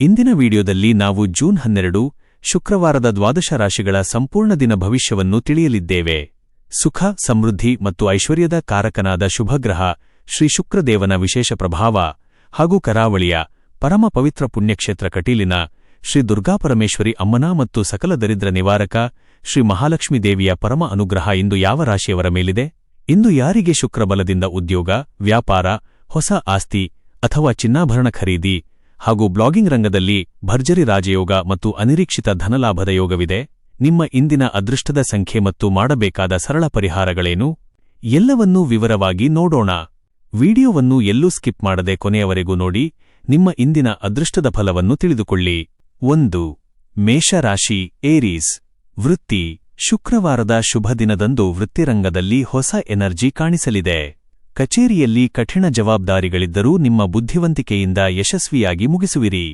ಇಂದಿನ ವಿಡಿಯೋದಲ್ಲಿ ನಾವು ಜೂನ್ 12 ಶುಕ್ರವಾರದ ದ್ವಾದಶ ರಾಶಿಗಳ ಸಂಪೂರ್ಣ ದಿನ ಭವಿಷ್ಯವನ್ನು ತಿಳಿಯಲಿದ್ದೇವೆ. ಸುಖ, ಸಮೃದ್ಧಿ ಮತ್ತು ಐಶ್ವರ್ಯದ ಕಾರಕನಾದ ಶುಭಗ್ರಹ ಶ್ರೀ ಶುಕ್ರದೇವನ ವಿಶೇಷ ಪ್ರಭಾವ ಹಾಗೂ ಕರಾವಳಿಯ ಪರಮ ಪವಿತ್ರ ಪುಣ್ಯಕ್ಷೇತ್ರ ಕಟೀಲಿನ ಶ್ರೀ ದುರ್ಗಾಪರಮೇಶ್ವರಿ ಅಮ್ಮನ ಮತ್ತು ಸಕಲ ದರಿದ್ರ ನಿವಾರಕ ಶ್ರೀ ಮಹಾಲಕ್ಷ್ಮೀ ದೇವಿಯ ಪರಮ ಅನುಗ್ರಹ ಇಂದು ಯಾವ ರಾಶಿಯವರ ಮೇಲಿದೆ? ಇಂದು ಯಾರಿಗೆ ಶುಕ್ರಬಲದಿಂದ ಉದ್ಯೋಗ, ವ್ಯಾಪಾರ, ಹೊಸ ಆಸ್ತಿ ಅಥವಾ ಚಿನ್ನಾಭರಣ ಖರೀದಿ ಹಾಗೂ ಬ್ಲಾಗಿಂಗ್ ರಂಗದಲ್ಲಿ ಭರ್ಜರಿ ರಾಜಯೋಗ ಮತ್ತು ಅನಿರೀಕ್ಷಿತ ಧನಲಾಭದ ಯೋಗವಿದೆ? ನಿಮ್ಮ ಇಂದಿನ ಅದೃಷ್ಟದ ಸಂಖ್ಯೆ ಮತ್ತು ಮಾಡಬೇಕಾದ ಸರಳ ಪರಿಹಾರಗಳೇನು? ಎಲ್ಲವನ್ನೂ ವಿವರವಾಗಿ ನೋಡೋಣ. ವಿಡಿಯೋವನ್ನು ಎಲ್ಲೂ ಸ್ಕಿಪ್ ಮಾಡದೆ ಕೊನೆಯವರೆಗೂ ನೋಡಿ. ನಿಮ್ಮ ಇಂದಿನ ಅದೃಷ್ಟದ ಫಲವನ್ನು ತಿಳಿದುಕೊಳ್ಳಿ. 1. ಮೇಷರಾಶಿ, ಏರೀಸ್. ವೃತ್ತಿ. ಶುಕ್ರವಾರದ ಶುಭ ದಿನದಂದು ವೃತ್ತಿರಂಗದಲ್ಲಿ ಹೊಸ ಎನರ್ಜಿ ಕಾಣಿಸಲಿದೆ. ಕಚೇರಿಯಲ್ಲಿ ಕಠಿಣ ಜವಾಬ್ದಾರಿಗಳಿದ್ದರೂ ನಿಮ್ಮ ಬುದ್ಧಿವಂತಿಕೆಯಿಂದ ಯಶಸ್ವಿಯಾಗಿ ಮುಗಿಸುವಿರಿ.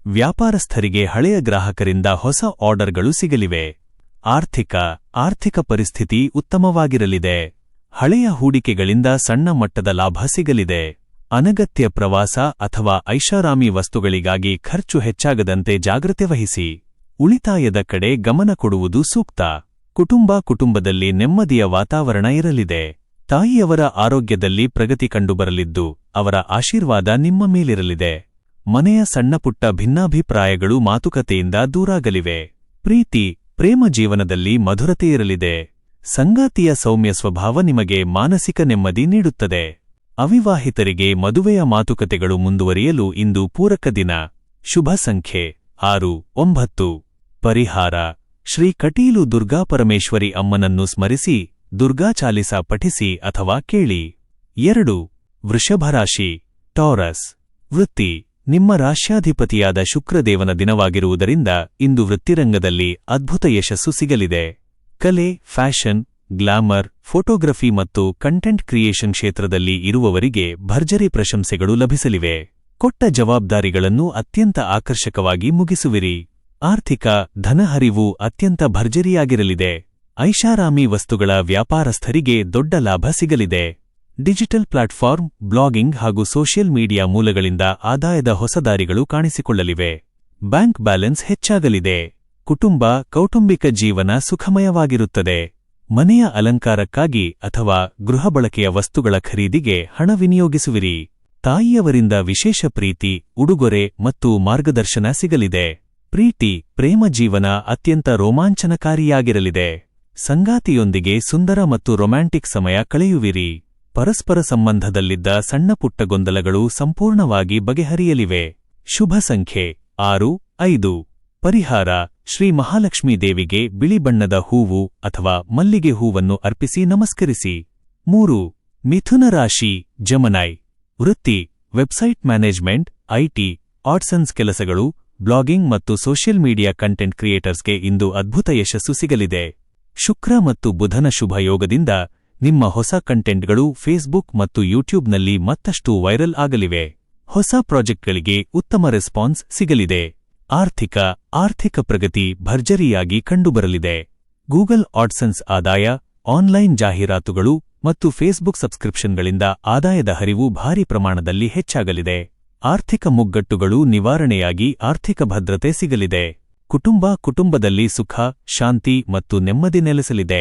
ವ್ಯಾಪಾರಸ್ಥರಿಗೆ ಹಳೆಯ ಗ್ರಾಹಕರಿಂದ ಹೊಸ ಆರ್ಡರ್ಗಳು ಸಿಗಲಿವೆ. ಆರ್ಥಿಕ ಪರಿಸ್ಥಿತಿ ಉತ್ತಮವಾಗಿರಲಿದೆ. ಹಳೆಯ ಹೂಡಿಕೆಗಳಿಂದ ಸಣ್ಣ ಮಟ್ಟದ ಲಾಭ ಸಿಗಲಿದೆ. ಅನಗತ್ಯ ಪ್ರವಾಸ ಅಥವಾ ಐಷಾರಾಮಿ ವಸ್ತುಗಳಿಗಾಗಿ ಖರ್ಚು ಹೆಚ್ಚಾಗದಂತೆ ಜಾಗ್ರತೆ ವಹಿಸಿ. ಉಳಿತಾಯದ ಕಡೆ ಗಮನ ಕೊಡುವುದು ಸೂಕ್ತ. ಕುಟುಂಬದಲ್ಲಿ ನೆಮ್ಮದಿಯ ವಾತಾವರಣ ಇರಲಿದೆ. ತಾಯಿಯವರ ಆರೋಗ್ಯದಲ್ಲಿ ಪ್ರಗತಿ ಕಂಡುಬರಲಿದ್ದು ಅವರ ಆಶೀರ್ವಾದ ನಿಮ್ಮ ಮೇಲಿರಲಿದೆ. ಮನೆಯ ಸಣ್ಣಪುಟ್ಟ ಭಿನ್ನಾಭಿಪ್ರಾಯಗಳು ಮಾತುಕತೆಯಿಂದ ದೂರಾಗಲಿವೆ. ಪ್ರೇಮ ಜೀವನದಲ್ಲಿ ಮಧುರತೆಯಿರಲಿದೆ. ಸಂಗಾತಿಯ ಸೌಮ್ಯ ಸ್ವಭಾವ ನಿಮಗೆ ಮಾನಸಿಕ ನೆಮ್ಮದಿ ನೀಡುತ್ತದೆ. ಅವಿವಾಹಿತರಿಗೆ ಮದುವೆಯ ಮಾತುಕತೆಗಳು ಮುಂದುವರಿಯಲು ಇಂದು ಪೂರಕ ದಿನ. ಶುಭ ಸಂಖ್ಯೆ 6, 9. ಪರಿಹಾರ: ಶ್ರೀ ಕಟೀಲು ದುರ್ಗಾಪರಮೇಶ್ವರಿ ಅಮ್ಮನನ್ನು ಸ್ಮರಿಸಿ ದುರ್ಗಾ ಚಾಲಿಸ ಪಠಿಸಿ ಅಥವಾ ಕೇಳಿ. 2. ವೃಷಭರಾಶಿ, ಟಾರಸ್. ವೃತ್ತಿ. ನಿಮ್ಮ ರಾಶ್ಯಾಧಿಪತಿಯಾದ ಶುಕ್ರದೇವನ ದಿನವಾಗಿರುವುದರಿಂದ ಇಂದು ವೃತ್ತಿರಂಗದಲ್ಲಿ ಅದ್ಭುತ ಯಶಸ್ಸು ಸಿಗಲಿದೆ. ಕಲೆ, ಫ್ಯಾಷನ್, ಗ್ಲಾಮರ್, ಫೋಟೋಗ್ರಫಿ ಮತ್ತು ಕಂಟೆಂಟ್ ಕ್ರಿಯೇಷನ್ ಕ್ಷೇತ್ರದಲ್ಲಿ ಇರುವವರಿಗೆ ಭರ್ಜರಿ ಪ್ರಶಂಸೆಗಳು ಲಭಿಸಲಿವೆ. ಕೊಟ್ಟ ಜವಾಬ್ದಾರಿಗಳನ್ನು ಅತ್ಯಂತ ಆಕರ್ಷಕವಾಗಿ ಮುಗಿಸುವಿರಿ. ಧನಹರಿವು ಅತ್ಯಂತ ಭರ್ಜರಿಯಾಗಿರಲಿದೆ. ಐಷಾರಾಮಿ ವಸ್ತುಗಳ ವ್ಯಾಪಾರಸ್ಥರಿಗೆ ದೊಡ್ಡ ಲಾಭ ಸಿಗಲಿದೆ. ಡಿಜಿಟಲ್ ಪ್ಲಾಟ್ಫಾರ್ಮ್, ಬ್ಲಾಗಿಂಗ್ ಹಾಗೂ ಸೋಷಿಯಲ್ ಮೀಡಿಯಾ ಮೂಲಗಳಿಂದ ಆದಾಯದ ಹೊಸ ದಾರಿಗಳು ಕಾಣಿಸಿಕೊಳ್ಳಲಿವೆ. ಬ್ಯಾಂಕ್ ಬ್ಯಾಲೆನ್ಸ್ ಹೆಚ್ಚಾಗಲಿದೆ. ಕೌಟುಂಬಿಕ ಜೀವನ ಸುಖಮಯವಾಗಿರುತ್ತದೆ. ಮನೆಯ ಅಲಂಕಾರಕ್ಕಾಗಿ ಅಥವಾ ಗೃಹ ಬಳಕೆಯ ವಸ್ತುಗಳ ಖರೀದಿಗೆ ಹಣ ವಿನಿಯೋಗಿಸುವಿರಿ. ತಾಯಿಯವರಿಂದ ವಿಶೇಷ ಪ್ರೀತಿ, ಉಡುಗೊರೆ ಮತ್ತು ಮಾರ್ಗದರ್ಶನ ಸಿಗಲಿದೆ. ಪ್ರೇಮ ಜೀವನ ಅತ್ಯಂತ ರೋಮಾಂಚನಕಾರಿಯಾಗಿರಲಿದೆ. ಸಂಗಾತಿಯೊಂದಿಗೆ ಸುಂದರ ಮತ್ತು ರೊಮ್ಯಾಂಟಿಕ್ ಸಮಯ ಕಳೆಯುವಿರಿ. ಪರಸ್ಪರ ಸಂಬಂಧದಲ್ಲಿದ್ದ ಸಣ್ಣಪುಟ್ಟ ಗೊಂದಲಗಳು ಸಂಪೂರ್ಣವಾಗಿ ಬಗೆಹರಿಯಲಿವೆ. ಶುಭ ಸಂಖ್ಯೆ 6, 5. ಪರಿಹಾರ: ಶ್ರೀ ಮಹಾಲಕ್ಷ್ಮೀ ದೇವಿಗೆ ಬಿಳಿ ಬಣ್ಣದ ಹೂವು ಅಥವಾ ಮಲ್ಲಿಗೆ ಹೂವನ್ನು ಅರ್ಪಿಸಿ ನಮಸ್ಕರಿಸಿ. 3. ಮಿಥುನ ರಾಶಿ, ಜಮನೈ. ವೃತ್ತಿ. ವೆಬ್ಸೈಟ್ ಮ್ಯಾನೇಜ್ಮೆಂಟ್, ಐಟಿ, ಆಡ್ಸನ್ಸ್ ಕೆಲಸಗಳು, ಬ್ಲಾಗಿಂಗ್ ಮತ್ತು ಸೋಷಿಯಲ್ ಮೀಡಿಯಾ ಕಂಟೆಂಟ್ ಕ್ರಿಯೇಟರ್ಸ್ಗೆ ಇಂದು ಅದ್ಭುತ ಯಶಸ್ಸು ಸಿಗಲಿದೆ. ಶುಕ್ರ ಮತ್ತು ಬುಧನ ಶುಭ ಯೋಗದಿಂದ ನಿಮ್ಮ ಹೊಸ ಕಂಟೆಂಟ್ಗಳು ಫೇಸ್ಬುಕ್ ಮತ್ತು ಯೂಟ್ಯೂಬ್ನಲ್ಲಿ ಮತ್ತಷ್ಟು ವೈರಲ್ ಆಗಲಿವೆ. ಹೊಸ ಪ್ರಾಜೆಕ್ಟ್ಗಳಿಗೆ ಉತ್ತಮ ರೆಸ್ಪಾನ್ಸ್ ಸಿಗಲಿದೆ. ಆರ್ಥಿಕ ಪ್ರಗತಿ ಭರ್ಜರಿಯಾಗಿ ಕಂಡುಬರಲಿದೆ. ಗೂಗಲ್ ಆಡ್ಸೆನ್ಸ್ ಆದಾಯ, ಆನ್ಲೈನ್ ಜಾಹೀರಾತುಗಳು ಮತ್ತು ಫೇಸ್ಬುಕ್ ಸಬ್ಸ್ಕ್ರಿಪ್ಷನ್ಗಳಿಂದ ಆದಾಯದ ಹರಿವು ಭಾರಿ ಪ್ರಮಾಣದಲ್ಲಿ ಹೆಚ್ಚಾಗಲಿದೆ. ಆರ್ಥಿಕ ಮುಗ್ಗಟ್ಟುಗಳು ನಿವಾರಣೆಯಾಗಿ ಆರ್ಥಿಕ ಭದ್ರತೆ ಸಿಗಲಿದೆ. ಕುಟುಂಬದಲ್ಲಿ ಸುಖ, ಶಾಂತಿ ಮತ್ತು ನೆಮ್ಮದಿ ನೆಲೆಸಲಿದೆ.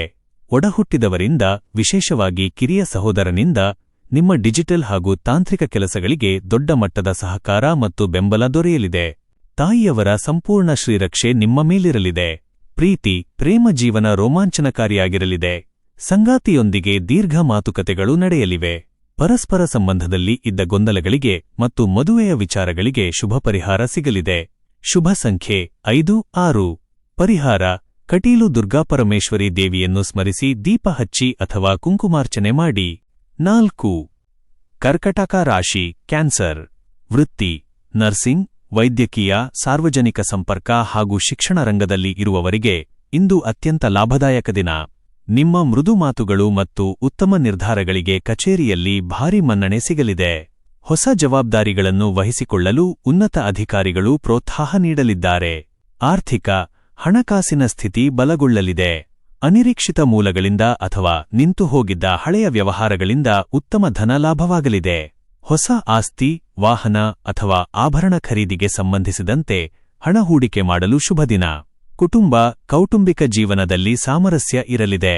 ಒಡಹುಟ್ಟಿದವರಿಂದ, ವಿಶೇಷವಾಗಿ ಕಿರಿಯ ಸಹೋದರನಿಂದ ನಿಮ್ಮ ಡಿಜಿಟಲ್ ಹಾಗೂ ತಾಂತ್ರಿಕ ಕೆಲಸಗಳಿಗೆ ದೊಡ್ಡ ಮಟ್ಟದ ಸಹಕಾರ ಮತ್ತು ಬೆಂಬಲ ದೊರೆಯಲಿದೆ. ತಾಯಿಯವರ ಸಂಪೂರ್ಣ ಶ್ರೀರಕ್ಷೆ ನಿಮ್ಮ ಮೇಲಿರಲಿದೆ. ಪ್ರೇಮ ಜೀವನ ರೋಮಾಂಚನಕಾರಿಯಾಗಿರಲಿದೆ. ಸಂಗಾತಿಯೊಂದಿಗೆ ದೀರ್ಘ ಮಾತುಕತೆಗಳು ನಡೆಯಲಿವೆ. ಪರಸ್ಪರ ಸಂಬಂಧದಲ್ಲಿ ಇದ್ದ ಗೊಂದಲಗಳಿಗೆ ಮತ್ತು ಮದುವೆಯ ವಿಚಾರಗಳಿಗೆ ಶುಭ ಪರಿಹಾರ ಸಿಗಲಿದೆ. ಶುಭ ಸಂಖ್ಯೆ 5, 6. ಪರಿಹಾರ: ಕಟೀಲು ದುರ್ಗಾಪರಮೇಶ್ವರಿ ದೇವಿಯನ್ನು ಸ್ಮರಿಸಿ ದೀಪ ಹಚ್ಚಿ ಅಥವಾ ಕುಂಕುಮಾರ್ಚನೆ ಮಾಡಿ. 4. ಕರ್ಕಟಕ ರಾಶಿ, ಕ್ಯಾನ್ಸರ್. ವೃತ್ತಿ. ನರ್ಸಿಂಗ್, ವೈದ್ಯಕೀಯ, ಸಾರ್ವಜನಿಕ ಸಂಪರ್ಕ ಹಾಗೂ ಶಿಕ್ಷಣ ರಂಗದಲ್ಲಿ ಇರುವವರಿಗೆ ಇಂದು ಅತ್ಯಂತ ಲಾಭದಾಯಕ ದಿನ. ನಿಮ್ಮ ಮೃದು ಮಾತುಗಳು ಮತ್ತು ಉತ್ತಮ ನಿರ್ಧಾರಗಳಿಗೆ ಕಚೇರಿಯಲ್ಲಿ ಭಾರಿ ಮನ್ನಣೆ ಸಿಗಲಿದೆ. ಹೊಸ ಜವಾಬ್ದಾರಿಗಳನ್ನು ವಹಿಸಿಕೊಳ್ಳಲು ಉನ್ನತ ಅಧಿಕಾರಿಗಳು ಪ್ರೋತ್ಸಾಹ ನೀಡಲಿದ್ದಾರೆ. ಹಣಕಾಸಿನ ಸ್ಥಿತಿ ಬಲಗೊಳ್ಳಲಿದೆ. ಅನಿರೀಕ್ಷಿತ ಮೂಲಗಳಿಂದ ಅಥವಾ ನಿಂತುಹೋಗಿದ್ದ ಹಳೆಯ ವ್ಯವಹಾರಗಳಿಂದ ಉತ್ತಮ ಧನ ಲಾಭವಾಗಲಿದೆ. ಹೊಸ ಆಸ್ತಿ, ವಾಹನ ಅಥವಾ ಆಭರಣ ಖರೀದಿಗೆ ಸಂಬಂಧಿಸಿದಂತೆ ಹಣ ಹೂಡಿಕೆ ಮಾಡಲು ಶುಭದಿನ. ಕುಟುಂಬ, ಕೌಟುಂಬಿಕ ಜೀವನದಲ್ಲಿ ಸಾಮರಸ್ಯ ಇರಲಿದೆ.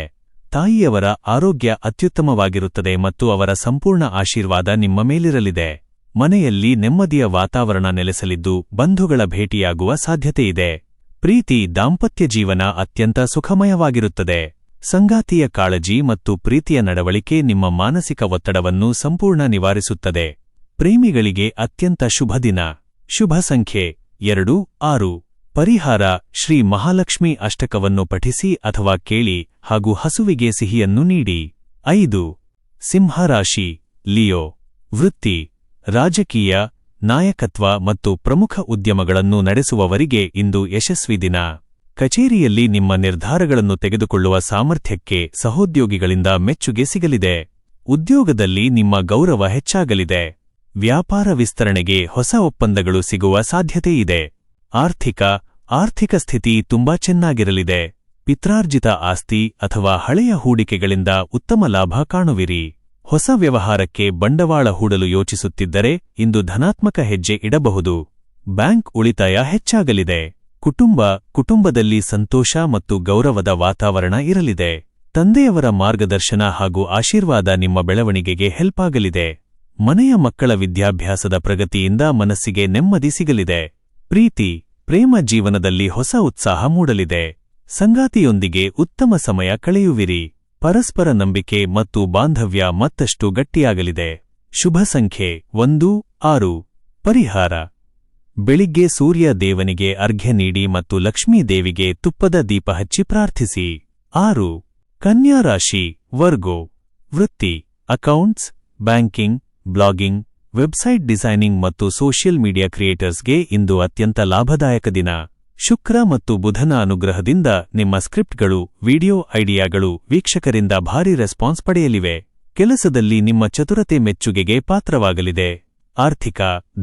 ತಾಯಿಯವರ ಆರೋಗ್ಯ ಅತ್ಯುತ್ತಮವಾಗಿರುತ್ತದೆ ಮತ್ತು ಅವರ ಸಂಪೂರ್ಣ ಆಶೀರ್ವಾದ ನಿಮ್ಮ ಮೇಲಿರಲಿದೆ. ಮನೆಯಲ್ಲಿ ನೆಮ್ಮದಿಯ ವಾತಾವರಣ ನೆಲೆಸಲಿದ್ದು ಬಂಧುಗಳ ಭೇಟಿಯಾಗುವ ಸಾಧ್ಯತೆಯಿದೆ. ಪ್ರೀತಿ, ದಾಂಪತ್ಯ ಜೀವನ ಅತ್ಯಂತ ಸುಖಮಯವಾಗಿರುತ್ತದೆ. ಸಂಗಾತಿಯ ಕಾಳಜಿ ಮತ್ತು ಪ್ರೀತಿಯ ನಡವಳಿಕೆ ನಿಮ್ಮ ಮಾನಸಿಕ ಒತ್ತಡವನ್ನು ಸಂಪೂರ್ಣ ನಿವಾರಿಸುತ್ತದೆ. ಪ್ರೇಮಿಗಳಿಗೆ ಅತ್ಯಂತ ಶುಭದಿನ. ಶುಭ ಸಂಖ್ಯೆ 2, 6. ಪರಿಹಾರ: ಶ್ರೀ ಮಹಾಲಕ್ಷ್ಮಿ ಅಷ್ಟಕವನ್ನು ಪಠಿಸಿ ಅಥವಾ ಕೇಳಿ ಹಾಗೂ ಹಸುವಿಗೆ ಸಿಹಿಯನ್ನು ನೀಡಿ. 5. ಸಿಂಹರಾಶಿ, ಲಿಯೋ. ವೃತ್ತಿ: ರಾಜಕೀಯ, ನಾಯಕತ್ವ ಮತ್ತು ಪ್ರಮುಖ ಉದ್ಯಮಗಳನ್ನು ನಡೆಸುವವರಿಗೆ ಇಂದು ಯಶಸ್ವಿ ದಿನ. ಕಚೇರಿಯಲ್ಲಿ ನಿಮ್ಮ ನಿರ್ಧಾರಗಳನ್ನು ತೆಗೆದುಕೊಳ್ಳುವ ಸಾಮರ್ಥ್ಯಕ್ಕೆ ಸಹೋದ್ಯೋಗಿಗಳಿಂದ ಮೆಚ್ಚುಗೆ ಸಿಗಲಿದೆ. ಉದ್ಯೋಗದಲ್ಲಿ ನಿಮ್ಮ ಗೌರವ ಹೆಚ್ಚಾಗಲಿದೆ. ವ್ಯಾಪಾರ ವಿಸ್ತರಣೆಗೆ ಹೊಸ ಒಪ್ಪಂದಗಳು ಸಿಗುವ ಸಾಧ್ಯತೆಯಿದೆ. ಆರ್ಥಿಕ ಸ್ಥಿತಿ ತುಂಬಾ ಚೆನ್ನಾಗಿರಲಿದೆ. ಪಿತ್ರಾರ್ಜಿತ ಆಸ್ತಿ ಅಥವಾ ಹಳೆಯ ಹೂಡಿಕೆಗಳಿಂದ ಉತ್ತಮ ಲಾಭ ಕಾಣುವಿರಿ. ಹೊಸ ವ್ಯವಹಾರಕ್ಕೆ ಬಂಡವಾಳ ಹೂಡಲು ಯೋಚಿಸುತ್ತಿದ್ದರೆ ಇಂದು ಧನಾತ್ಮಕ ಹೆಜ್ಜೆ ಇಡಬಹುದು. ಬ್ಯಾಂಕ್ ಉಳಿತಾಯ ಹೆಚ್ಚಾಗಲಿದೆ. ಕುಟುಂಬದಲ್ಲಿ ಸಂತೋಷ ಮತ್ತು ಗೌರವದ ವಾತಾವರಣ ಇರಲಿದೆ. ತಂದೆಯವರ ಮಾರ್ಗದರ್ಶನ ಹಾಗೂ ಆಶೀರ್ವಾದ ನಿಮ್ಮ ಬೆಳವಣಿಗೆಗೆ ಹೆಲ್ಪ್ ಆಗಲಿದೆ. ಮನೆಯ ಮಕ್ಕಳ ವಿದ್ಯಾಭ್ಯಾಸದ ಪ್ರಗತಿಯಿಂದ ಮನಸ್ಸಿಗೆ ನೆಮ್ಮದಿ ಸಿಗಲಿದೆ. ಪ್ರೇಮ ಜೀವನದಲ್ಲಿ ಹೊಸ ಉತ್ಸಾಹ ಮೂಡಲಿದೆ. ಸಂಗಾತಿಯೊಂದಿಗೆ ಉತ್ತಮ ಸಮಯ ಕಳೆಯುವಿರಿ. ಪರಸ್ಪರ ನಂಬಿಕೆ ಮತ್ತು ಬಾಂಧವ್ಯ ಮತ್ತಷ್ಟು ಗಟ್ಟಿಯಾಗಲಿದೆ. ಶುಭ ಸಂಖ್ಯೆ 1, 6. ಪರಿಹಾರ: ಬೆಳಿಗ್ಗೆ ಸೂರ್ಯ ದೇವನಿಗೆ ಅರ್ಘ್ಯ ನೀಡಿ ಮತ್ತು ಲಕ್ಷ್ಮೀ ದೇವಿಗೆ ತುಪ್ಪದ ದೀಪ ಹಚ್ಚಿ ಪ್ರಾರ್ಥಿಸಿ. 6. ಕನ್ಯಾ ರಾಶಿ, ವರ್ಗೋ. ವೃತ್ತಿ: accounts, banking, blogging, website designing ಮತ್ತು ಸೋಷಿಯಲ್ ಮೀಡಿಯಾ ಕ್ರಿಯೇಟರ್ಸ್ಗೆ ಇಂದು ಅತ್ಯಂತ ಲಾಭದಾಯಕ ದಿನ. ಶುಕ್ರ ಮತ್ತು ಬುಧನ ಅನುಗ್ರಹದಿಂದ ನಿಮ್ಮ ಸ್ಕ್ರಿಪ್ಟ್ಗಳು, ವಿಡಿಯೋ ಐಡಿಯಾಗಳು ವೀಕ್ಷಕರಿಂದ ಭಾರೀ ರೆಸ್ಪಾನ್ಸ್ ಪಡೆಯಲಿವೆ. ಕೆಲಸದಲ್ಲಿ ನಿಮ್ಮ ಚತುರತೆ ಮೆಚ್ಚುಗೆಗೆ ಪಾತ್ರವಾಗಲಿದೆ.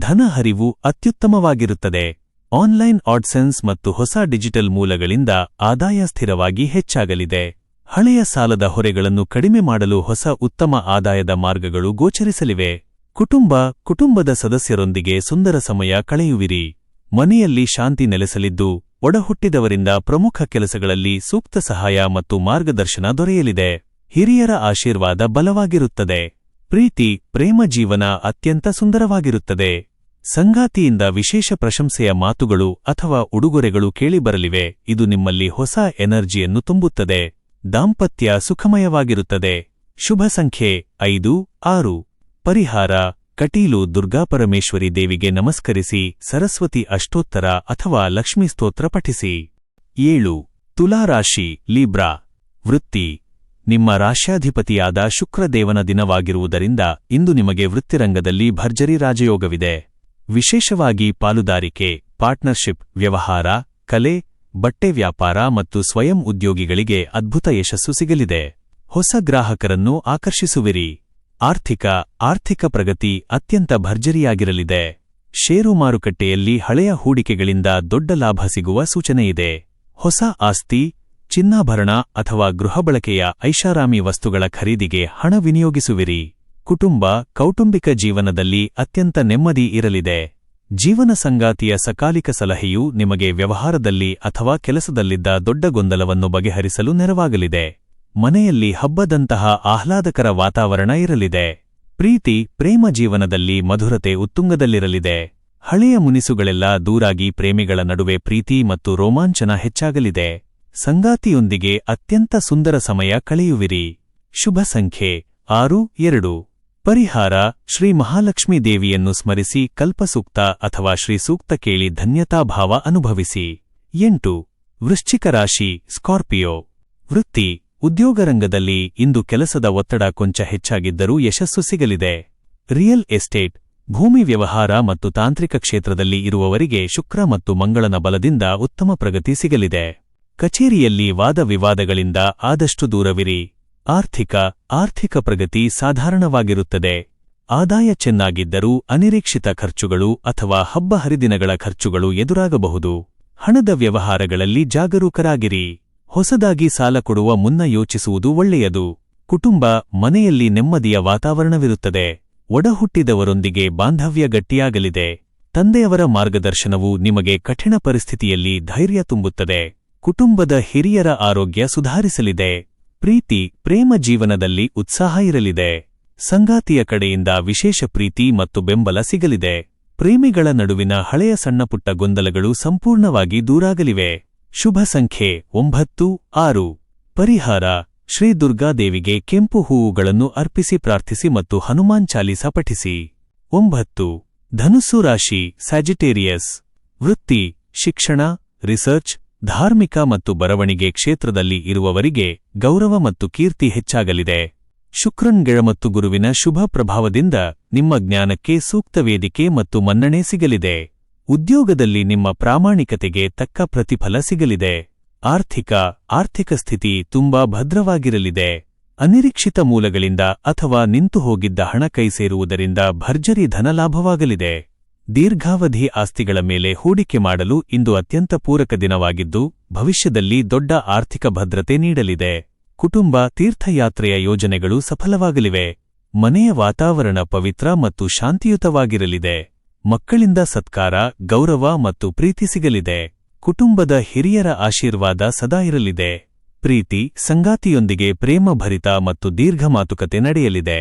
ಧನ ಹರಿವು ಅತ್ಯುತ್ತಮವಾಗಿರುತ್ತದೆ. ಆನ್ಲೈನ್ ಆಡ್ಸೆನ್ಸ್ ಮತ್ತು ಹೊಸ ಡಿಜಿಟಲ್ ಮೂಲಗಳಿಂದ ಆದಾಯ ಸ್ಥಿರವಾಗಿ ಹೆಚ್ಚಾಗಲಿದೆ. ಹಳೆಯ ಸಾಲದ ಹೊರೆಗಳನ್ನು ಕಡಿಮೆ ಮಾಡಲು ಹೊಸ ಉತ್ತಮ ಆದಾಯದ ಮಾರ್ಗಗಳು ಗೋಚರಿಸಲಿವೆ. ಕುಟುಂಬದ ಸದಸ್ಯರೊಂದಿಗೆ ಸುಂದರ ಸಮಯ ಕಳೆಯುವಿರಿ. ಮನೆಯಲ್ಲಿ ಶಾಂತಿ ನೆಲೆಸಲಿದ್ದು ಒಡಹುಟ್ಟಿದವರಿಂದ ಪ್ರಮುಖ ಕೆಲಸಗಳಲ್ಲಿ ಸೂಕ್ತ ಸಹಾಯ ಮತ್ತು ಮಾರ್ಗದರ್ಶನ ದೊರೆಯಲಿದೆ. ಹಿರಿಯರ ಆಶೀರ್ವಾದ ಬಲವಾಗಿರುತ್ತದೆ. ಪ್ರೇಮ ಜೀವನ ಅತ್ಯಂತ ಸುಂದರವಾಗಿರುತ್ತದೆ. ಸಂಗಾತಿಯಿಂದ ವಿಶೇಷ ಪ್ರಶಂಸೆಯ ಮಾತುಗಳು ಅಥವಾ ಉಡುಗೊರೆಗಳು ಕೇಳಿಬರಲಿವೆ. ಇದು ನಿಮ್ಮಲ್ಲಿ ಹೊಸ ಎನರ್ಜಿಯನ್ನು ತುಂಬುತ್ತದೆ. ದಾಂಪತ್ಯ ಸುಖಮಯವಾಗಿರುತ್ತದೆ. ಶುಭ ಸಂಖ್ಯೆ 5, 6. ಪರಿಹಾರ: ಕಟೀಲು ದುರ್ಗಾಪರಮೇಶ್ವರಿ ದೇವಿಗೆ ನಮಸ್ಕರಿಸಿ ಸರಸ್ವತಿ ಅಷ್ಟೋತ್ತರ ಅಥವಾ ಲಕ್ಷ್ಮೀ ಸ್ತೋತ್ರ ಪಠಿಸಿ. 7. ತುಲಾರಾಶಿ, ಲೀಬ್ರಾ. ವೃತ್ತಿ: ನಿಮ್ಮ ರಾಶ್ಯಾಧಿಪತಿಯಾದ ಶುಕ್ರದೇವನ ದಿನವಾಗಿರುವುದರಿಂದ ಇಂದು ನಿಮಗೆ ವೃತ್ತಿರಂಗದಲ್ಲಿ ಭರ್ಜರಿ ರಾಜಯೋಗವಿದೆ. ವಿಶೇಷವಾಗಿ ಪಾಲುದಾರಿಕೆ, ಪಾರ್ಟ್ನರ್ಶಿಪ್, ವ್ಯವಹಾರ, ಕಲೆ, ಬಟ್ಟೆ ವ್ಯಾಪಾರ ಮತ್ತು ಸ್ವಯಂ ಉದ್ಯೋಗಿಗಳಿಗೆ ಅದ್ಭುತ ಯಶಸ್ಸು ಸಿಗಲಿದೆ. ಹೊಸ ಗ್ರಾಹಕರನ್ನು ಆಕರ್ಷಿಸುವಿರಿ. ಆರ್ಥಿಕ ಪ್ರಗತಿ ಅತ್ಯಂತ ಭರ್ಜರಿಯಾಗಿರಲಿದೆ. ಷೇರು ಮಾರುಕಟ್ಟೆಯಲ್ಲಿ ಹಳೆಯ ಹೂಡಿಕೆಗಳಿಂದ ದೊಡ್ಡ ಲಾಭ ಸಿಗುವ ಸೂಚನೆಯಿದೆ. ಹೊಸ ಆಸ್ತಿ, ಚಿನ್ನಾಭರಣ ಅಥವಾ ಗೃಹಬಳಕೆಯ ಐಷಾರಾಮಿ ವಸ್ತುಗಳ ಖರೀದಿಗೆ ಹಣ ವಿನಿಯೋಗಿಸುವಿರಿ. ಕೌಟುಂಬಿಕ ಜೀವನದಲ್ಲಿ ಅತ್ಯಂತ ನೆಮ್ಮದಿ ಇರಲಿದೆ. ಜೀವನ ಸಂಗಾತಿಯ ಸಕಾಲಿಕ ಸಲಹೆಯು ನಿಮಗೆ ವ್ಯವಹಾರದಲ್ಲಿ ಅಥವಾ ಕೆಲಸದಲ್ಲಿದ್ದ ದೊಡ್ಡ ಗೊಂದಲವನ್ನು ಬಗೆಹರಿಸಲು ನೆರವಾಗಲಿದೆ. ಮನೆಯಲ್ಲಿ ಹಬ್ಬದಂತಹ ಆಹ್ಲಾದಕರ ವಾತಾವರಣ ಇರಲಿದೆ. ಪ್ರೇಮ ಜೀವನದಲ್ಲಿ ಮಧುರತೆ ಉತ್ತುಂಗದಲ್ಲಿರಲಿದೆ. ಹಳೆಯ ಮುನಿಸುಗಳೆಲ್ಲ ದೂರಾಗಿ ಪ್ರೇಮಿಗಳ ನಡುವೆ ಪ್ರೀತಿ ಮತ್ತು ರೋಮಾಂಚನ ಹೆಚ್ಚಾಗಲಿದೆ. ಸಂಗಾತಿಯೊಂದಿಗೆ ಅತ್ಯಂತ ಸುಂದರ ಸಮಯ ಕಳೆಯುವಿರಿ. ಶುಭ ಸಂಖ್ಯೆ 6, 2. ಪರಿಹಾರ: ಶ್ರೀ ಮಹಾಲಕ್ಷ್ಮೀ ದೇವಿಯನ್ನು ಸ್ಮರಿಸಿ ಕಲ್ಪಸೂಕ್ತ ಅಥವಾ ಶ್ರೀ ಸೂಕ್ತ ಕೇಳಿ ಧನ್ಯತಾಭಾವ ಅನುಭವಿಸಿ. 8. ವೃಶ್ಚಿಕ ರಾಶಿ, ಸ್ಕಾರ್ಪಿಯೋ. ವೃತ್ತಿ: ಉದ್ಯೋಗರಂಗದಲ್ಲಿ ಇಂದು ಕೆಲಸದ ಒತ್ತಡ ಕೊಂಚ ಹೆಚ್ಚಾಗಿದ್ದರೂ ಯಶಸ್ಸು ಸಿಗಲಿದೆ. ರಿಯಲ್ ಎಸ್ಟೇಟ್, ಭೂಮಿ ವ್ಯವಹಾರ ಮತ್ತು ತಾಂತ್ರಿಕ ಕ್ಷೇತ್ರದಲ್ಲಿ ಇರುವವರಿಗೆ ಶುಕ್ರ ಮತ್ತು ಮಂಗಳನ ಬಲದಿಂದ ಉತ್ತಮ ಪ್ರಗತಿ ಸಿಗಲಿದೆ. ಕಚೇರಿಯಲ್ಲಿ ವಾದವಿವಾದಗಳಿಂದ ಆದಷ್ಟು ದೂರವಿರಿ. ಆರ್ಥಿಕ ಪ್ರಗತಿ ಸಾಧಾರಣವಾಗಿರುತ್ತದೆ. ಆದಾಯ ಚೆನ್ನಾಗಿದ್ದರೂ ಅನಿರೀಕ್ಷಿತ ಖರ್ಚುಗಳು ಅಥವಾ ಹಬ್ಬ ಹರಿದಿನಗಳ ಖರ್ಚುಗಳು ಎದುರಾಗಬಹುದು. ಹಣದ ವ್ಯವಹಾರಗಳಲ್ಲಿ ಜಾಗರೂಕರಾಗಿರಿ. ಹೊಸದಾಗಿ ಸಾಲ ಕೊಡುವ ಮುನ್ನ ಯೋಚಿಸುವುದು ಒಳ್ಳೆಯದು. ಮನೆಯಲ್ಲಿ ನೆಮ್ಮದಿಯ ವಾತಾವರಣವಿರುತ್ತದೆ. ಒಡಹುಟ್ಟಿದವರೊಂದಿಗೆ ಬಾಂಧವ್ಯ ಗಟ್ಟಿಯಾಗಲಿದೆ. ತಂದೆಯವರ ಮಾರ್ಗದರ್ಶನವು ನಿಮಗೆ ಕಠಿಣ ಪರಿಸ್ಥಿತಿಯಲ್ಲಿ ಧೈರ್ಯ ತುಂಬುತ್ತದೆ. ಕುಟುಂಬದ ಹಿರಿಯರ ಆರೋಗ್ಯ ಸುಧಾರಿಸಲಿದೆ. ಪ್ರೀತಿ, ಪ್ರೇಮ ಜೀವನದಲ್ಲಿ ಉತ್ಸಾಹ ಇರಲಿದೆ. ಸಂಗಾತಿಯ ಕಡೆಯಿಂದ ವಿಶೇಷ ಪ್ರೀತಿ ಮತ್ತು ಬೆಂಬಲ ಸಿಗಲಿದೆ. ಪ್ರೇಮಿಗಳ ನಡುವಿನ ಹಳೆಯ ಸಣ್ಣಪುಟ್ಟ ಗೊಂದಲಗಳು ಸಂಪೂರ್ಣವಾಗಿ ದೂರಾಗಲಿವೆ. ಶುಭ ಸಂಖ್ಯೆ 9-6. ಪರಿಹಾರ: ಶ್ರೀ ದುರ್ಗಾದೇವಿಗೆ ಕೆಂಪು ಹೂವುಗಳನ್ನು ಅರ್ಪಿಸಿ ಪ್ರಾರ್ಥಿಸಿ ಮತ್ತು ಹನುಮಾನ್ ಚಾಲೀಸ ಪಠಿಸಿ. 9. ಧನುಸ್ಸು ರಾಶಿ ಸ್ಯಾಜಿಟೇರಿಯಸ್. ವೃತ್ತಿ, ಶಿಕ್ಷಣ, ರಿಸರ್ಚ್, ಧಾರ್ಮಿಕ ಮತ್ತು ಬರವಣಿಗೆ ಕ್ಷೇತ್ರದಲ್ಲಿ ಇರುವವರಿಗೆ ಗೌರವ ಮತ್ತು ಕೀರ್ತಿ ಹೆಚ್ಚಾಗಲಿದೆ. ಶುಕ್ರನ್ ಗೆಳ ಮತ್ತು ಗುರುವಿನ ಶುಭ ಪ್ರಭಾವದಿಂದ ನಿಮ್ಮ ಜ್ಞಾನಕ್ಕೆ ಸೂಕ್ತ ವೇದಿಕೆ ಮತ್ತು ಮನ್ನಣೆ ಸಿಗಲಿದೆ. ಉದ್ಯೋಗದಲ್ಲಿ ನಿಮ್ಮ ಪ್ರಾಮಾಣಿಕತೆಗೆ ತಕ್ಕ ಪ್ರತಿಫಲ ಸಿಗಲಿದೆ. ಆರ್ಥಿಕ ಸ್ಥಿತಿ ತುಂಬಾ ಭದ್ರವಾಗಿರಲಿದೆ. ಅನಿರೀಕ್ಷಿತ ಮೂಲಗಳಿಂದ ಅಥವಾ ನಿಂತು ಹೋಗಿದ್ದ ಹಣ ಕೈ ಸೇರುವುದರಿಂದ ಭರ್ಜರಿ ಧನಲಾಭವಾಗಲಿದೆ. ದೀರ್ಘಾವಧಿ ಆಸ್ತಿಗಳ ಮೇಲೆ ಹೂಡಿಕೆ ಮಾಡಲು ಇಂದು ಅತ್ಯಂತ ಪೂರಕ ದಿನವಾಗಿದ್ದು, ಭವಿಷ್ಯದಲ್ಲಿ ದೊಡ್ಡ ಆರ್ಥಿಕ ಭದ್ರತೆ ನೀಡಲಿದೆ. ಕುಟುಂಬ ತೀರ್ಥಯಾತ್ರೆಯ ಯೋಜನೆಗಳು ಸಫಲವಾಗಲಿವೆ. ಮನೆಯ ವಾತಾವರಣ ಪವಿತ್ರ ಮತ್ತು ಶಾಂತಿಯುತವಾಗಿರಲಿದೆ. ಮಕ್ಕಳಿಂದ ಸತ್ಕಾರ, ಗೌರವ ಮತ್ತು ಪ್ರೀತಿ ಸಿಗಲಿದೆ. ಕುಟುಂಬದ ಹಿರಿಯರ ಆಶೀರ್ವಾದ ಸದಾ ಇರಲಿದೆ. ಪ್ರೀತಿ, ಸಂಗಾತಿಯೊಂದಿಗೆ ಪ್ರೇಮಭರಿತ ಮತ್ತು ದೀರ್ಘ ಮಾತುಕತೆ ನಡೆಯಲಿದೆ.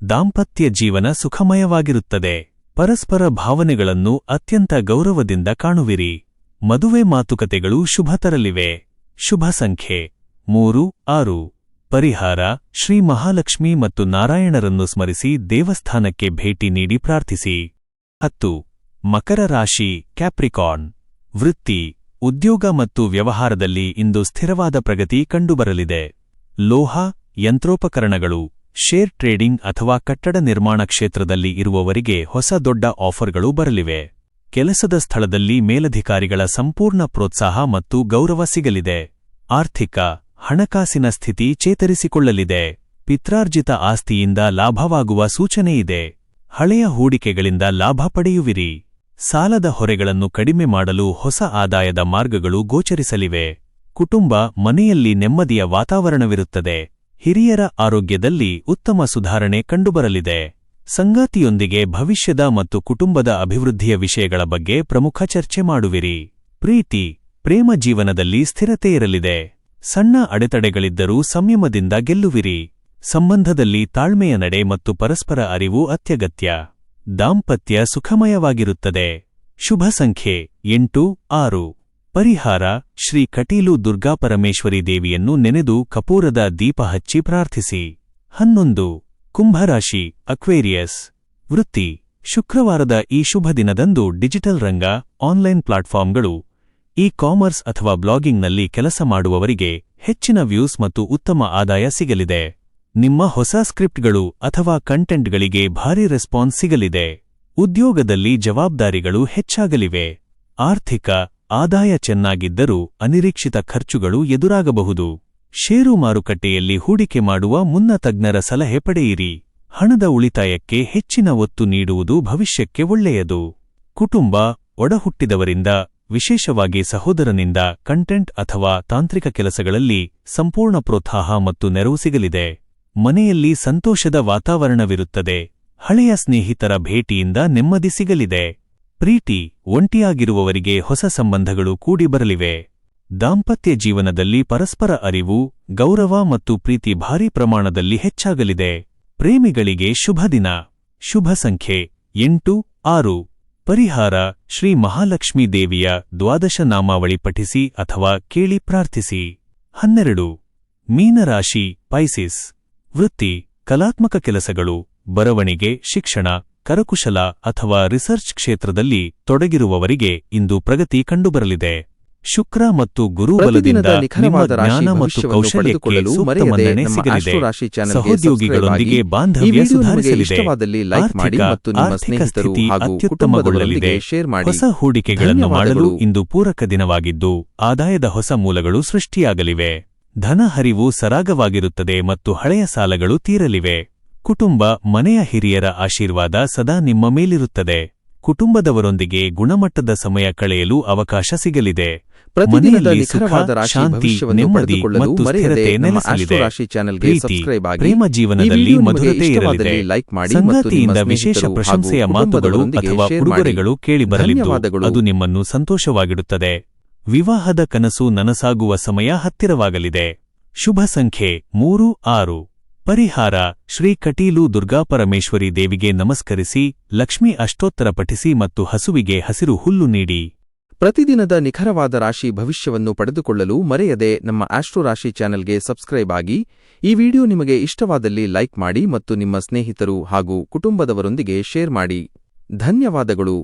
ದಾಂಪತ್ಯ ಜೀವನ ಸುಖಮಯವಾಗಿರುತ್ತದೆ. ಪರಸ್ಪರ ಭಾವನೆಗಳನ್ನು ಅತ್ಯಂತ ಗೌರವದಿಂದ ಕಾಣುವಿರಿ. ಮದುವೆ ಮಾತುಕತೆಗಳು ಶುಭ ತರಲಿವೆ. ಶುಭ ಸಂಖ್ಯೆ 3-6. ಪರಿಹಾರ: ಶ್ರೀ ಮಹಾಲಕ್ಷ್ಮಿ ಮತ್ತು ನಾರಾಯಣರನ್ನು ಸ್ಮರಿಸಿ ದೇವಸ್ಥಾನಕ್ಕೆ ಭೇಟಿ ನೀಡಿ ಪ್ರಾರ್ಥಿಸಿ. 10. ಮಕರ ರಾಶಿ ಕ್ಯಾಪ್ರಿಕಾರ್ನ್. ವೃತ್ತಿ, ಉದ್ಯೋಗ ಮತ್ತು ವ್ಯವಹಾರದಲ್ಲಿ ಇಂದು ಸ್ಥಿರವಾದ ಪ್ರಗತಿ ಕಂಡುಬರಲಿದೆ. ಲೋಹ, ಯಂತ್ರೋಪಕರಣಗಳು, ಶೇರ್ ಟ್ರೇಡಿಂಗ್ ಅಥವಾ ಕಟ್ಟಡ ನಿರ್ಮಾಣ ಕ್ಷೇತ್ರದಲ್ಲಿ ಇರುವವರಿಗೆ ಹೊಸ ದೊಡ್ಡ ಆಫರ್ಗಳು ಬರಲಿವೆ. ಕೆಲಸದ ಸ್ಥಳದಲ್ಲಿ ಮೇಲಧಿಕಾರಿಗಳ ಸಂಪೂರ್ಣ ಪ್ರೋತ್ಸಾಹ ಮತ್ತು ಗೌರವ ಸಿಗಲಿದೆ. ಆರ್ಥಿಕ, ಹಣಕಾಸಿನ ಸ್ಥಿತಿ ಚೇತರಿಸಿಕೊಳ್ಳಲಿದೆ. ಪಿತ್ರಾರ್ಜಿತ ಆಸ್ತಿಯಿಂದ ಲಾಭವಾಗುವ ಸೂಚನೆಯಿದೆ. ಹಳೆಯ ಹೂಡಿಕೆಗಳಿಂದ ಲಾಭ ಪಡೆಯುವಿರಿ. ಸಾಲದ ಹೊರೆಗಳನ್ನು ಕಡಿಮೆ ಮಾಡಲು ಹೊಸ ಆದಾಯದ ಮಾರ್ಗಗಳು ಗೋಚರಿಸಲಿವೆ. ಕುಟುಂಬ, ಮನೆಯಲ್ಲಿ ನೆಮ್ಮದಿಯ ವಾತಾವರಣವಿರುತ್ತದೆ. ಹಿರಿಯರ ಆರೋಗ್ಯದಲ್ಲಿ ಉತ್ತಮ ಸುಧಾರಣೆ ಕಂಡುಬರಲಿದೆ. ಸಂಗಾತಿಯೊಂದಿಗೆ ಭವಿಷ್ಯದ ಮತ್ತು ಕುಟುಂಬದ ಅಭಿವೃದ್ಧಿಯ ವಿಷಯಗಳ ಬಗ್ಗೆ ಪ್ರಮುಖ ಚರ್ಚೆ ಮಾಡುವಿರಿ. ಪ್ರೀತಿ, ಪ್ರೇಮ ಜೀವನದಲ್ಲಿ ಸ್ಥಿರತೆ ಇರಲಿದೆ. ಸಣ್ಣ ಅಡೆತಡೆಗಳಿದ್ದರೂ ಸಂಯಮದಿಂದ ಗೆಲ್ಲುವಿರಿ. ಸಂಬಂಧದಲ್ಲಿ ತಾಳ್ಮೆಯ ನಡೆ ಮತ್ತು ಪರಸ್ಪರ ಅರಿವು ಅತ್ಯಗತ್ಯ. ದಾಂಪತ್ಯ ಸುಖಮಯವಾಗಿರುತ್ತದೆ. ಶುಭ ಸಂಖ್ಯೆ 8-6. ಪರಿಹಾರ: ಶ್ರೀ ಕಟೀಲು ದುರ್ಗಾಪರಮೇಶ್ವರಿ ದೇವಿಯನ್ನು ನೆನೆದು ಕಪೂರದ ದೀಪ ಹಚ್ಚಿ ಪ್ರಾರ್ಥಿಸಿ. 11. ಕುಂಭರಾಶಿ ಅಕ್ವೇರಿಯಸ್. ವೃತ್ತಿ, ಶುಕ್ರವಾರದ ಈ ಶುಭ ದಿನದಂದು ಡಿಜಿಟಲ್ ರಂಗ, ಆನ್ಲೈನ್ ಪ್ಲಾಟ್ಫಾರ್ಮ್ಗಳು, ಇ-ಕಾಮರ್ಸ್ ಅಥವಾ ಬ್ಲಾಗಿಂಗ್ನಲ್ಲಿ ಕೆಲಸ ಮಾಡುವವರಿಗೆ ಹೆಚ್ಚಿನ ವ್ಯೂಸ್ ಮತ್ತು ಉತ್ತಮ ಆದಾಯ ಸಿಗಲಿದೆ. ನಿಮ್ಮ ಹೊಸ ಸ್ಕ್ರಿಪ್ಟ್ಗಳು ಅಥವಾ ಕಂಟೆಂಟ್ಗಳಿಗೆ ಭಾರೀ ರೆಸ್ಪಾನ್ಸ್ ಸಿಗಲಿದೆ. ಉದ್ಯೋಗದಲ್ಲಿ ಜವಾಬ್ದಾರಿಗಳು ಹೆಚ್ಚಾಗಲಿವೆ. ಆರ್ಥಿಕ ಆದಾಯ ಚೆನ್ನಾಗಿದ್ದರೂ ಅನಿರೀಕ್ಷಿತ ಖರ್ಚುಗಳು ಎದುರಾಗಬಹುದು. ಷೇರು ಮಾರುಕಟ್ಟೆಯಲ್ಲಿ ಹೂಡಿಕೆ ಮಾಡುವ ಮುನ್ನ ತಜ್ಞರ ಸಲಹೆ ಪಡೆಯಿರಿ. ಹಣದ ಉಳಿತಾಯಕ್ಕೆ ಹೆಚ್ಚಿನ ಒತ್ತು ನೀಡುವುದು ಭವಿಷ್ಯಕ್ಕೆ ಒಳ್ಳೆಯದು. ಕುಟುಂಬ, ಒಡಹುಟ್ಟಿದವರಿಂದ, ವಿಶೇಷವಾಗಿ ಸಹೋದರನಿಂದ ಕಂಟೆಂಟ್ ಅಥವಾ ತಾಂತ್ರಿಕ ಕೆಲಸಗಳಲ್ಲಿ ಸಂಪೂರ್ಣ ಪ್ರೋತ್ಸಾಹ ಮತ್ತು ನೆರವು ಸಿಗಲಿದೆ. ಮನೆಯಲ್ಲಿ ಸಂತೋಷದ ವಾತಾವರಣವಿರುತ್ತದೆ. ಹಳೆಯ ಸ್ನೇಹಿತರ ಭೇಟಿಯಿಂದ ನೆಮ್ಮದಿ ಸಿಗಲಿದೆ. ಪ್ರೀತಿ, ಒಂಟಿಯಾಗಿರುವವರಿಗೆ ಹೊಸ ಸಂಬಂಧಗಳು ಕೂಡಿ ಬರಲಿವೆ. ದಾಂಪತ್ಯ ಜೀವನದಲ್ಲಿ ಪರಸ್ಪರ ಅರಿವು, ಗೌರವ ಮತ್ತು ಪ್ರೀತಿ ಭಾರೀ ಪ್ರಮಾಣದಲ್ಲಿ ಹೆಚ್ಚಾಗಲಿದೆ. ಪ್ರೇಮಿಗಳಿಗೆ ಶುಭ ದಿನ. ಶುಭ ಸಂಖ್ಯೆ 8-6. ಪರಿಹಾರ: ಶ್ರೀ ಮಹಾಲಕ್ಷ್ಮೀ ದೇವಿಯ ದ್ವಾದಶ ನಾಮಾವಳಿ ಪಠಿಸಿ ಅಥವಾ ಕೇಳಿ ಪ್ರಾರ್ಥಿಸಿ. 12. ಮೀನರಾಶಿ ಪೈಸಿಸ್. ವೃತ್ತಿ, ಕಲಾತ್ಮಕ ಕೆಲಸಗಳು, ಬರವಣಿಗೆ, ಶಿಕ್ಷಣ, ಕರಕುಶಲ ಅಥವಾ ರಿಸರ್ಚ್ ಕ್ಷೇತ್ರದಲ್ಲಿ ತೊಡಗಿರುವವರಿಗೆ ಇಂದು ಪ್ರಗತಿ ಕಂಡುಬರಲಿದೆ. ಶುಕ್ರ ಮತ್ತು ಗುರು ಬಲದಿಂದ ನಿಮ್ಮ ಜ್ಞಾನ ಮತ್ತು ಕೌಶಲ್ಯಕ್ಕೆ ಸೂಕ್ತ ಮನ್ನಣೆ ಸಿಗಲಿದೆ. ಸಹೋದ್ಯೋಗಿಗಳೊಂದಿಗೆ ಬಾಂಧವ್ಯ ಸುಧಾರಿಸಲಿದೆ. ಆರ್ಥಿಕ ಸ್ಥಿತಿ ಅತ್ಯುತ್ತಮಗೊಳ್ಳಲಿದೆ. ಹೊಸ ಹೂಡಿಕೆಗಳನ್ನು ಮಾಡಲು ಇಂದು ಪೂರಕ ದಿನವಾಗಿದ್ದು, ಆದಾಯದ ಹೊಸ ಮೂಲಗಳು ಸೃಷ್ಟಿಯಾಗಲಿವೆ. ಧನ ಹರಿವು ಸರಾಗವಾಗಿರುತ್ತದೆ ಮತ್ತು ಹಳೆಯ ಸಾಲಗಳು ತೀರಲಿವೆ. ಕುಟುಂಬ, ಮನೆಯ ಹಿರಿಯರ ಆಶೀರ್ವಾದ ಸದಾ ನಿಮ್ಮ ಮೇಲಿರುತ್ತದೆ. ಕುಟುಂಬದವರೊಂದಿಗೆ ಗುಣಮಟ್ಟದ ಸಮಯ ಕಳೆಯಲು ಅವಕಾಶ ಸಿಗಲಿದೆ. ಪ್ರತಿದಿನದ ಮನೆಯಲ್ಲಿ ನಿಖರವಾದ ಸುಖ, ರಾಶಿ ಶಾಂತಿ, ಭವಿಷ್ಯವನ್ನು ನೆಮ್ಮದಿ ಪಡೆದುಕೊಳ್ಳಲು ಮತ್ತು ಮರೆಯದೆ ಸ್ಥಿರತೆ ನಮ್ಮ ನೆಲೆಸಲಿದೆ. ಆಸ್ಟ್ರೋ ರಾಶಿ ಚಾನೆಲ್ಗೆ ಪ್ರೀತಿ, ಸಬ್ಸ್ಕ್ರೈಬ್ ಆಗಿ. ಪ್ರೇಮ ಜೀವನದಲ್ಲಿ ಈ ವಿಡಿಯೋ ನಿಮಗೆ ಮಧುರತೆ ಇಷ್ಟವಾದಲ್ಲಿ ಇರಲಿದೆ. ಲೈಕ್ ಮಾಡಿ ಮತ್ತು ನಿಮ್ಮ ಸಂಗಾತಿಯಿಂದ ವಿಶೇಷ ಸ್ನೇಹಿತರು ಪ್ರಶಂಸೆಯ ಹಾಗೂ ಮಾತುಗಳು ಕುಟುಂಬದವರೊಂದಿಗೆ ಅಥವಾ ಶೇರ್ ಮಾಡಿ. ಉಡುಗೊರೆಗಳು ಕೇಳಿಬರಲಿದ್ದು ಧನ್ಯವಾದಗಳು. ಅದು ನಿಮ್ಮನ್ನು ಸಂತೋಷವಾಗಿಡುತ್ತದೆ. ವಿವಾಹದ ಕನಸು ನನಸಾಗುವ ಸಮಯ ಹತ್ತಿರವಾಗಲಿದೆ. ಶುಭ ಸಂಖ್ಯೆ 36. ಪರಿಹಾರ: ಶ್ರೀ ಕಟೀಲು ದುರ್ಗಾಪರಮೇಶ್ವರಿ ದೇವಿಗೆ ನಮಸ್ಕರಿಸಿ, ಲಕ್ಷ್ಮೀ ಅಷ್ಟೋತ್ತರ ಪಠಿಸಿ ಮತ್ತು ಹಸುವಿಗೆ ಹಸಿರು ಹುಲ್ಲು ನೀಡಿ. ಪ್ರತಿದಿನದ ನಿಖರವಾದ ರಾಶಿ ಭವಿಷ್ಯವನ್ನು ಪಡೆದುಕೊಳ್ಳಲು ಮರೆಯದೆ ನಮ್ಮ ಆಸ್ಟ್ರೋ ರಾಶಿ ಚಾನೆಲ್ಗೆ ಸಬ್ಸ್ಕ್ರೈಬ್ ಆಗಿ. ಈ ವಿಡಿಯೋ ನಿಮಗೆ ಇಷ್ಟವಾದಲ್ಲಿ ಲೈಕ್ ಮಾಡಿ ಮತ್ತು ನಿಮ್ಮ ಸ್ನೇಹಿತರು ಹಾಗೂ ಕುಟುಂಬದವರೊಂದಿಗೆ ಶೇರ್ ಮಾಡಿ. ಧನ್ಯವಾದಗಳು.